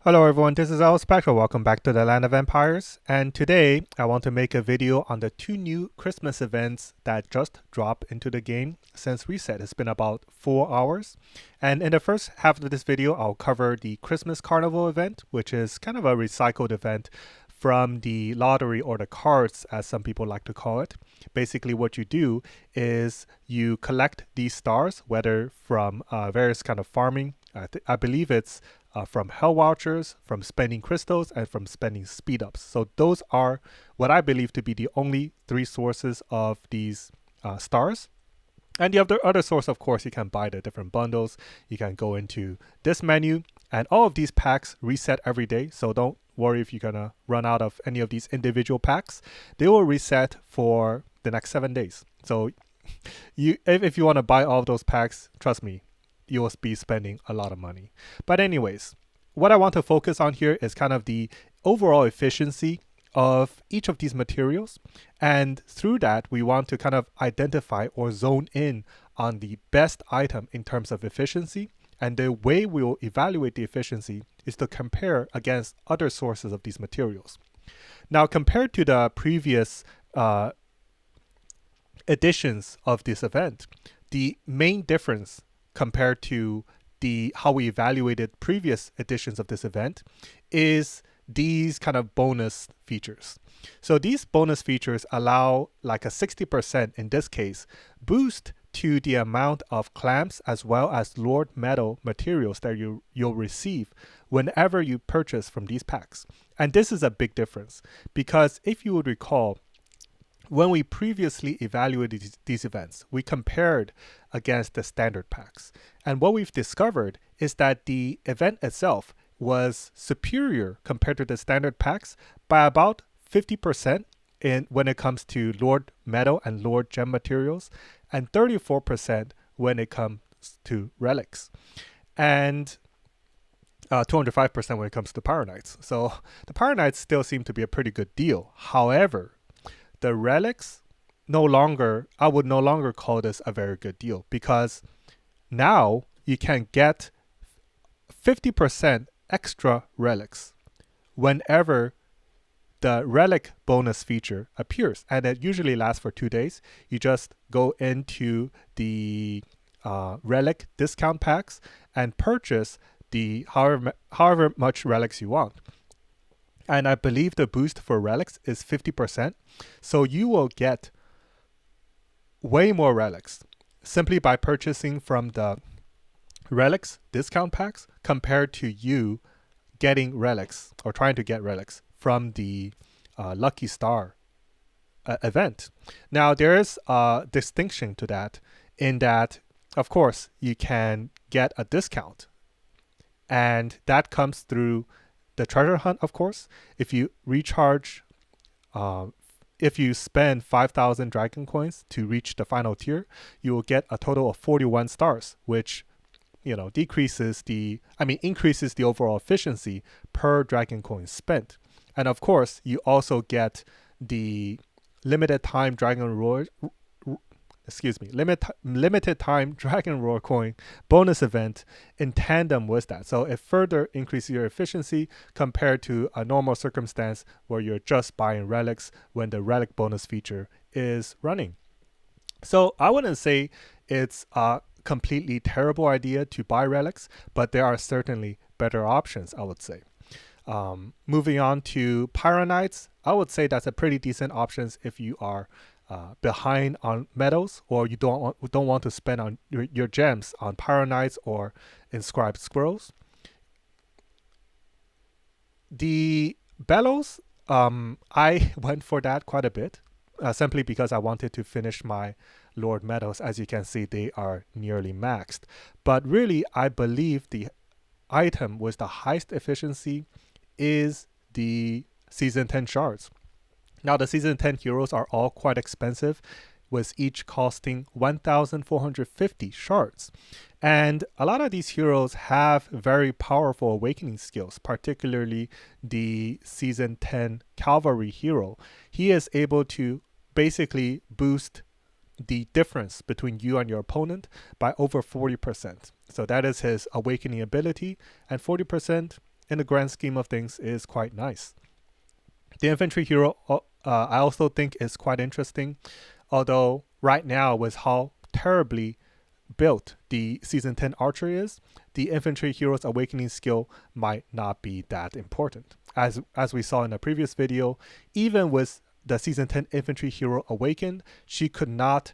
Hello everyone, this is Al Spectral. Welcome back to the Land of Empires. And today I want to make a video on the two new Christmas events that just dropped into the game since reset. It's been about 4 hours. And in the first half of this video, I'll cover the Christmas Carnival event, which is kind of a recycled event from the lottery or the cards, as some people like to call it. Basically, what you do is you collect these stars, whether from various kind of farming. I believe it's from hell vouchers, from spending crystals, and from spending speed ups. So those are what I believe to be the only three sources of these stars. And the other source, of course, you can buy the different bundles. You can go into this menu, and all of these packs reset every day. So don't worry if you're gonna run out of any of these individual packs. They will reset for the next 7 days. So if you want to buy all of those packs, trust me, you will be spending a lot of money. But anyways, what I want to focus on here is kind of the overall efficiency of each of these materials. And through that, we want to kind of identify or zone in on the best item in terms of efficiency. And the way we will evaluate the efficiency is to compare against other sources of these materials. Now, compared to the previous editions of this event, the main difference compared to how we evaluated previous editions of this event is these kind of bonus features. So these bonus features allow like a 60% in this case boost to the amount of clamps as well as Lord Metal materials that you'll receive whenever you purchase from these packs. And this is a big difference because if you would recall, when we previously evaluated these events, we compared against the standard packs. And what we've discovered is that the event itself was superior compared to the standard packs by about 50% when it comes to Lord Metal and Lord Gem materials, and 34% when it comes to relics, and 205% when it comes to Power Knights. So the Power Knights still seem to be a pretty good deal. However, the relics I would no longer call this a very good deal, because now you can get 50% extra relics whenever the relic bonus feature appears, and it usually lasts for 2 days. You just go into the relic discount packs and purchase the however much relics you want. And I believe the boost for relics is 50%. So you will get way more relics simply by purchasing from the relics discount packs compared to you getting relics or trying to get relics from the Lucky Star event. Now, there is a distinction to that in that, of course, you can get a discount, and that comes through the treasure hunt, of course. If you recharge, if you spend 5,000 dragon coins to reach the final tier, you will get a total of 41 stars, which increases the overall efficiency per dragon coin spent. And of course, you also get the limited time limited time Dragon Roar coin bonus event in tandem with that. So it further increases your efficiency compared to a normal circumstance where you're just buying relics when the relic bonus feature is running. So I wouldn't say it's a completely terrible idea to buy relics, but there are certainly better options, I would say. Moving on to Pyro Knights, I would say that's a pretty decent option if you are behind on medals, or you don't want to spend on your gems on Pyro Knights or inscribed scrolls. The Bellows, I went for that quite a bit, simply because I wanted to finish my Lord medals. As you can see, they are nearly maxed. But really, I believe the item with the highest efficiency is the Season 10 shards. Now, the Season 10 heroes are all quite expensive, with each costing 1,450 shards. And a lot of these heroes have very powerful awakening skills, particularly the Season 10 Cavalry hero. He is able to basically boost the difference between you and your opponent by over 40%. So that is his awakening ability, and 40% in the grand scheme of things, is quite nice. The infantry hero, I also think is quite interesting, although right now with how terribly built the season 10 archer is, the infantry hero's awakening skill might not be that important. As we saw in the previous video, even with the season 10 infantry hero awakened, she could not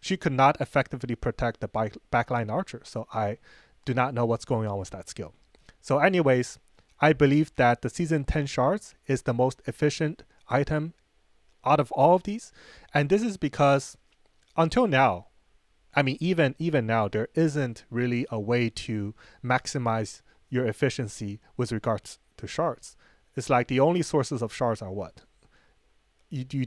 effectively protect the backline archer. So I do not know what's going on with that skill. So anyways, I believe that the season 10 shards is the most efficient item out of all of these. And this is because until now, I mean, even now, there isn't really a way to maximize your efficiency with regards to shards. It's like the only sources of shards are what? You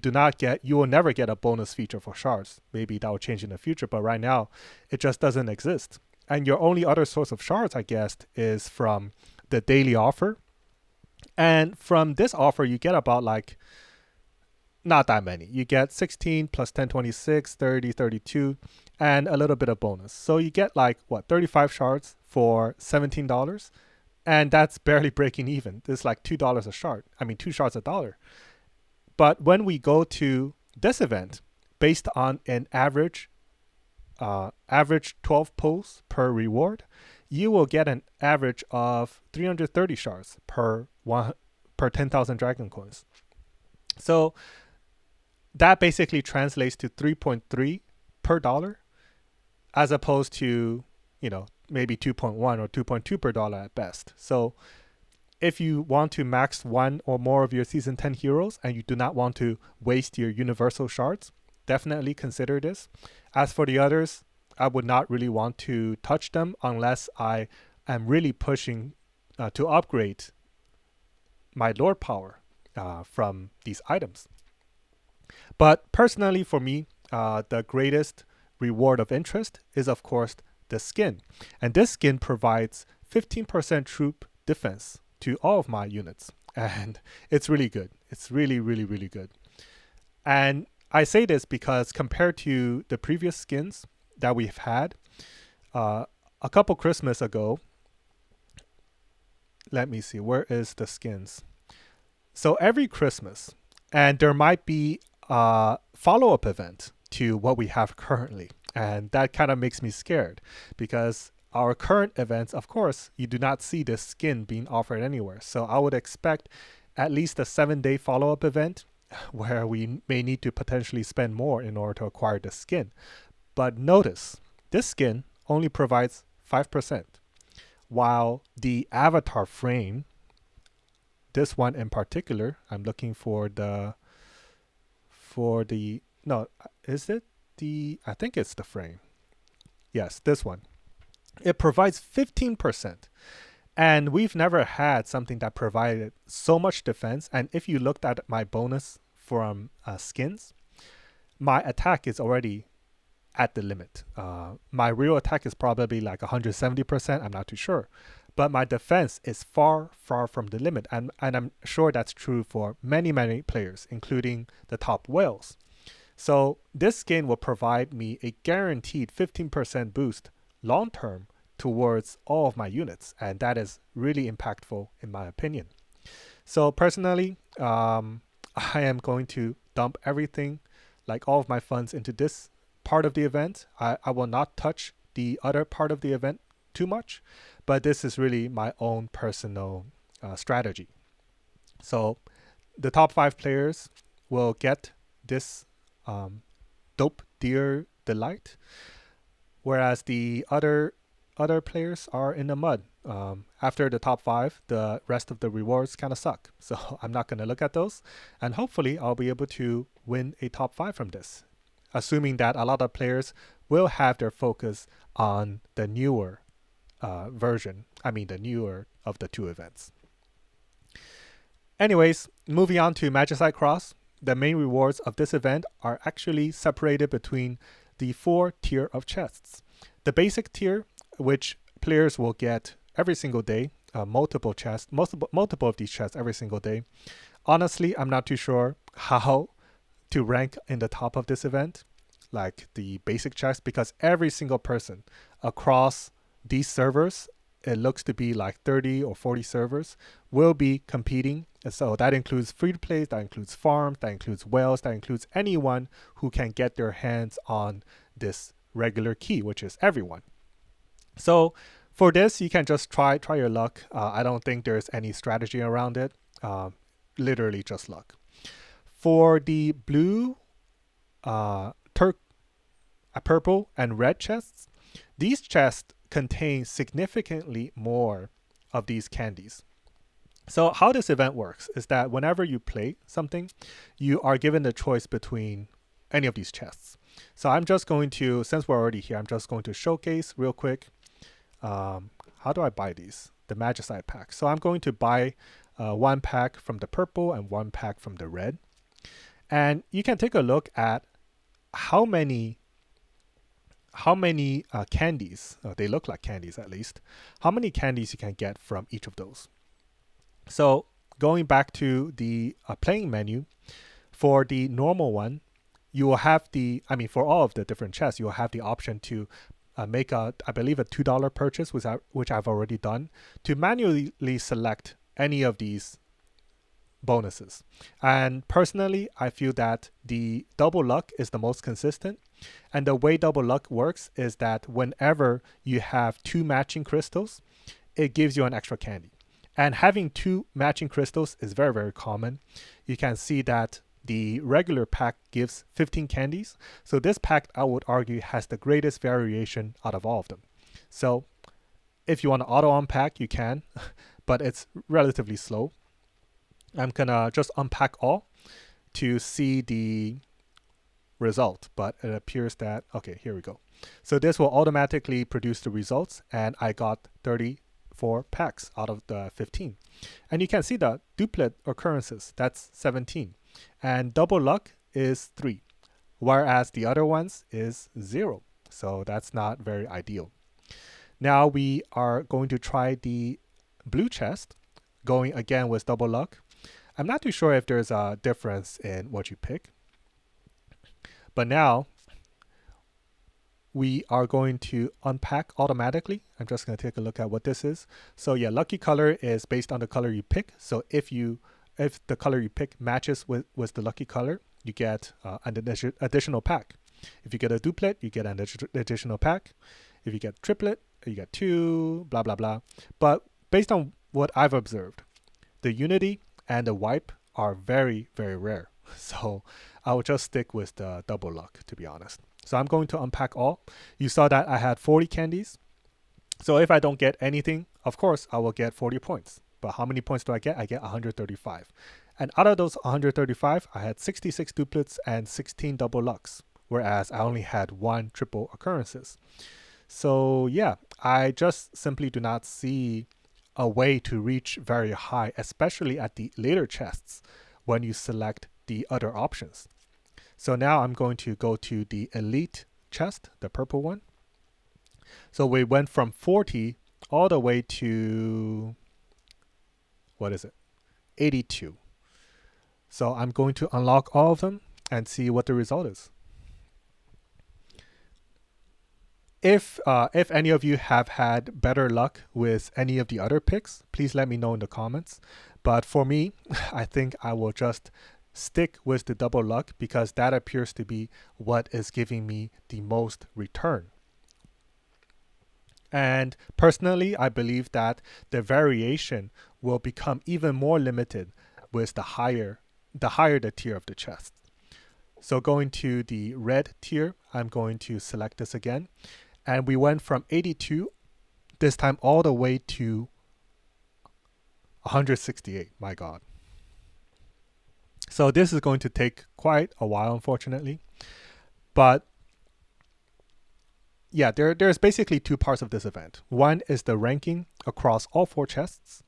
will never get a bonus feature for shards. Maybe that will change in the future, but right now, it just doesn't exist. And your only other source of shards, I guess, is from the daily offer. And from this offer, you get about like, not that many. You get 16 plus 10, 26, 30, 32, and a little bit of bonus. So you get like, what, 35 shards for $17? And that's barely breaking even. It's like $2 a shard. I mean, 2 shards $1. But when we go to this event, based on an average 12 pulls per reward, you will get an average of 330 shards per 10,000 dragon coins. So that basically translates to 3.3 per dollar, as opposed to, maybe 2.1 or 2.2 per dollar at best. So if you want to max one or more of your season 10 heroes and you do not want to waste your universal shards, definitely consider this. As for the others, I would not really want to touch them unless I am really pushing to upgrade my lord power from these items. But personally, for me, the greatest reward of interest is, of course, the skin. And this skin provides 15% troop defense to all of my units. And it's really good. It's really, really, really good. And I say this because compared to the previous skins that we've had, a couple Christmas ago, let me see, where is the skins? So every Christmas, and there might be a follow-up event to what we have currently. And that kind of makes me scared because our current events, of course, you do not see this skin being offered anywhere. So I would expect at least a 7-day follow-up event where we may need to potentially spend more in order to acquire the skin. But notice, this skin only provides 5%, while the avatar frame, this one in particular, I'm looking for no, is it the, I think it's the frame. Yes, this one. It provides 15%. And we've never had something that provided so much defense. And if you looked at my bonus from skins, my attack is already at the limit. My real attack is probably like 170%. I'm not too sure. But my defense is far, far from the limit. And I'm sure that's true for many, many players, including the top whales. So this skin will provide me a guaranteed 15% boost long term towards all of my units. And that is really impactful in my opinion. So personally, I am going to dump everything, like all of my funds, into this part of the event. I will not touch the other part of the event too much, but this is really my own personal strategy. So the top 5 players will get this dope Deer Delight, whereas the other players are in the mud. After the top 5, the rest of the rewards kind of suck. So I'm not going to look at those. And hopefully I'll be able to win a top 5 from this, assuming that a lot of players will have their focus on the newer version. I mean, the newer of the 2 events. Anyways, moving on to Mage Cross. The main rewards of this event are actually separated between the 4 tier of chests. The basic tier, which players will get every single day, multiple chests, multiple of these chests every single day. Honestly, I'm not too sure how to rank in the top of this event, like the basic chest, because every single person across these servers it looks to be like 30 or 40 servers, will be competing. And so that includes free-to-plays, that includes farms, that includes whales, that includes anyone who can get their hands on this regular key, which is everyone. So for this, you can just try your luck. I don't think there's any strategy around it. Literally just luck. For the blue, purple, and red chests, these chests contain significantly more of these candies. So how this event works is that whenever you play something, you are given the choice between any of these chests. So I'm just going to, since we're already here, I'm just going to showcase real quick. How do I buy these? The Magicite pack. So I'm going to buy one pack from the purple and one pack from the red. And you can take a look at how many candies, they look like candies at least, how many candies you can get from each of those. So going back to the playing menu, for the normal one, you will have for all of the different chests, you will have the option to make I believe a $2 purchase, which I've already done, to manually select any of these bonuses. And personally, I feel that the double luck is the most consistent. And the way double luck works is that whenever you have 2 matching crystals, it gives you an extra candy. And having 2 matching crystals is very, very common. You can see that the regular pack gives 15 candies. So this pack, I would argue, has the greatest variation out of all of them. So if you want to auto unpack, you can, but it's relatively slow. I'm gonna just unpack all to see the result, but it appears that, okay, here we go. So this will automatically produce the results, and I got 34 packs out of the 15. And you can see the duplicate occurrences, that's 17. And double luck is 3, whereas the other ones is 0. So that's not very ideal. Now we are going to try the blue chest, going again with double luck. I'm not too sure if there's a difference in what you pick. But now we are going to unpack automatically. I'm just going to take a look at what this is. So yeah, lucky color is based on the color you pick. So if the color you pick matches with the lucky color, you get an additional pack. If you get a duplet, you get an additional pack. If you get triplet, you get 2, blah, blah, blah. But based on what I've observed, the unity and the wipe are very, very rare. So I will just stick with the double luck, to be honest. So I'm going to unpack all. You saw that I had 40 candies. So if I don't get anything, of course, I will get 40 points. But how many points do I get? I get 135. And out of those 135, I had 66 duplets and 16 double lucks, whereas I only had 1 triple occurrences. So yeah, I just simply do not see a way to reach very high, especially at the later chests when you select the other options. So now I'm going to go to the elite chest, the purple one. So we went from 40 all the way to, what is it? 82. So I'm going to unlock all of them and see what the result is. If any of you have had better luck with any of the other picks, please let me know in the comments. But for me, I think I will just stick with the double luck because that appears to be what is giving me the most return. And personally, I believe that the variation will become even more limited with the higher the tier of the chest. So going to the red tier, I'm going to select this again. And we went from 82 this time all the way to 168. My God. So this is going to take quite a while, unfortunately. But yeah, there's basically 2 parts of this event. One is the ranking across all 4 chests.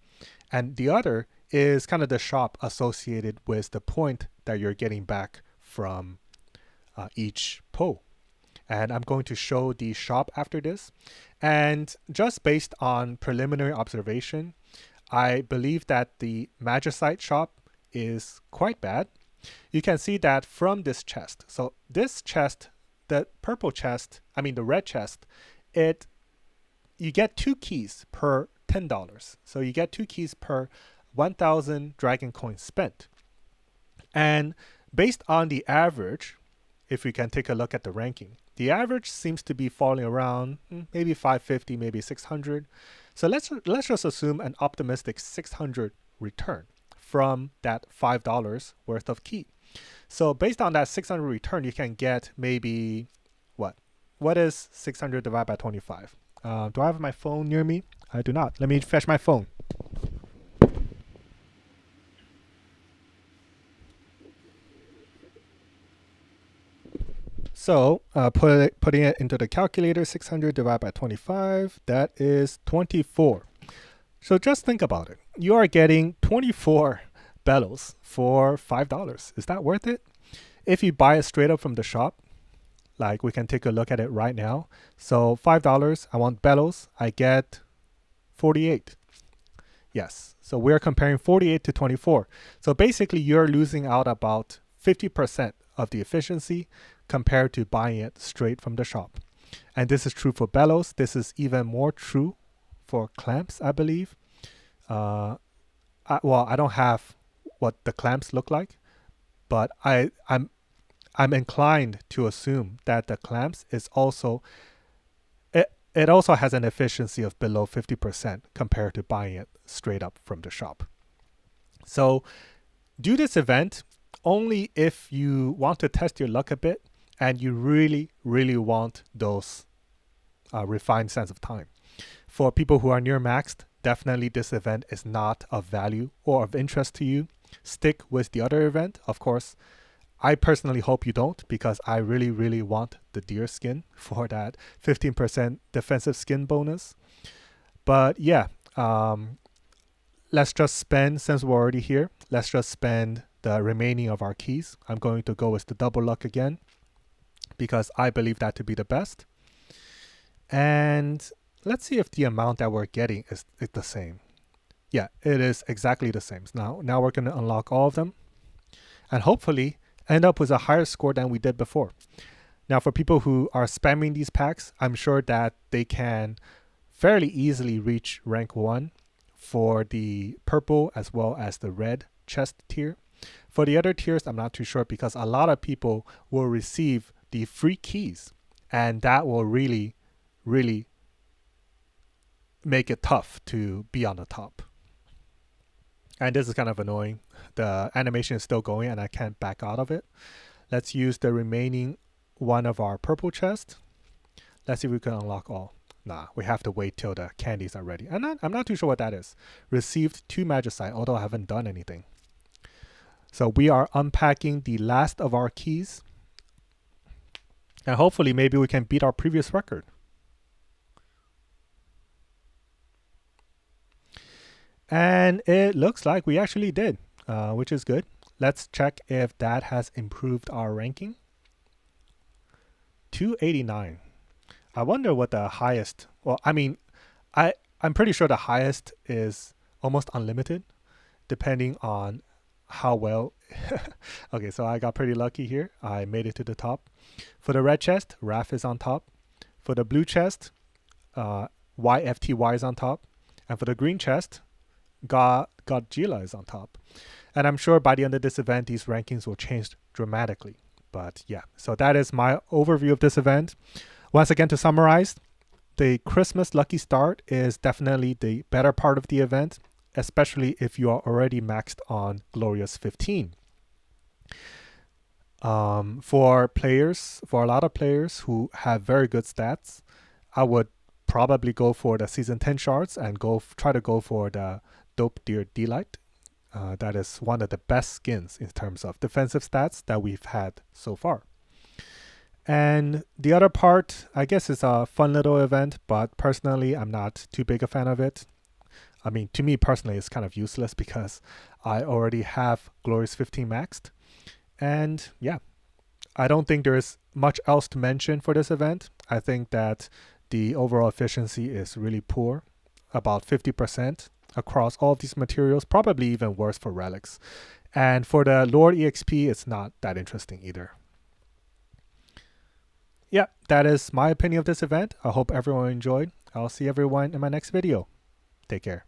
And the other is kind of the shop associated with the point that you're getting back from each pull. And I'm going to show the shop after this. And just based on preliminary observation, I believe that the Magicite shop is quite bad. You can see that from this chest. So this chest, the red chest, it you get 2 keys per $10. So you get 2 keys per 1,000 dragon coins spent. And based on the average, if we can take a look at the ranking, the average seems to be falling around maybe 550, maybe 600. So let's just assume an optimistic 600 return from that $5 worth of key. So based on that 600 return, you can get maybe what? What is 600 divided by 25? Do I have my phone near me? I do not. Let me fetch my phone. So putting it into the calculator, 600 divided by 25, that is 24. So just think about it. You are getting 24 Bellows for $5. Is that worth it? If you buy it straight up from the shop, like we can take a look at it right now. So $5, I want Bellows, I get 48. Yes, so we're comparing 48 to 24. So basically you're losing out about 50% of the efficiency compared to buying it straight from the shop. And this is true for Bellows. This is even more true for clamps, I believe. Well, I don't have what the clamps look like, but I'm inclined to assume that the clamps is also it also has an efficiency of below 50% compared to buying it straight up from the shop. So do this event only if you want to test your luck a bit and you really, really want those refined sense of time. For people who are near maxed, definitely this event is not of value or of interest to you. Stick with the other event. Of course, I personally hope you don't, because I really, really want the deer skin for that 15% defensive skin bonus. But yeah, let's just spend, since we're already here, let's just spend the remaining of our keys. I'm going to go with the double luck again, because I believe that to be the best. And let's see if the amount that we're getting is the same. Yeah, it is exactly the same. Now we're going to unlock all of them and hopefully end up with a higher score than we did before. Now, for people who are spamming these packs, I'm sure that they can fairly easily reach rank 1 for the purple as well as the red chest tier. For the other tiers, I'm not too sure, because a lot of people will receive the free keys, and that will really, really make it tough to be on the top. And this is kind of annoying. The animation is still going and I can't back out of it. Let's use the remaining one of our purple chest. Let's see if we can unlock all. Nah, we have to wait till the candies are ready. And I'm not too sure what that is. Received 2 magicite, although I haven't done anything. So we are unpacking the last of our keys. And hopefully maybe we can beat our previous record. And it looks like we actually did, which is good. Let's check if that has improved our ranking. 289. I wonder what the highest, well, I mean, I'm pretty sure the highest is almost unlimited, depending on how well. Okay, so I got pretty lucky here. I made it to the top. For the red chest, Raph is on top. For the blue chest, YFTY is on top. And for the green chest, Godzilla is on top. And I'm sure by the end of this event, these rankings will change dramatically. But yeah, so that is my overview of this event. Once again, to summarize, the Christmas Lucky Start is definitely the better part of the event, especially if you are already maxed on Glorious 15. For a lot of players who have very good stats, I would probably go for the Season 10 shards and try to go for the Dope Deer Delight. That is one of the best skins in terms of defensive stats that we've had so far. And the other part, I guess, is a fun little event, but personally, I'm not too big a fan of it. I mean, to me personally, it's kind of useless because I already have Glorious 15 maxed. And yeah, I don't think there's much else to mention for this event. I think that the overall efficiency is really poor, about 50% across all of these materials, probably even worse for relics. And for the Lord EXP, it's not that interesting either. Yeah, that is my opinion of this event. I hope everyone enjoyed. I'll see everyone in my next video. Take care.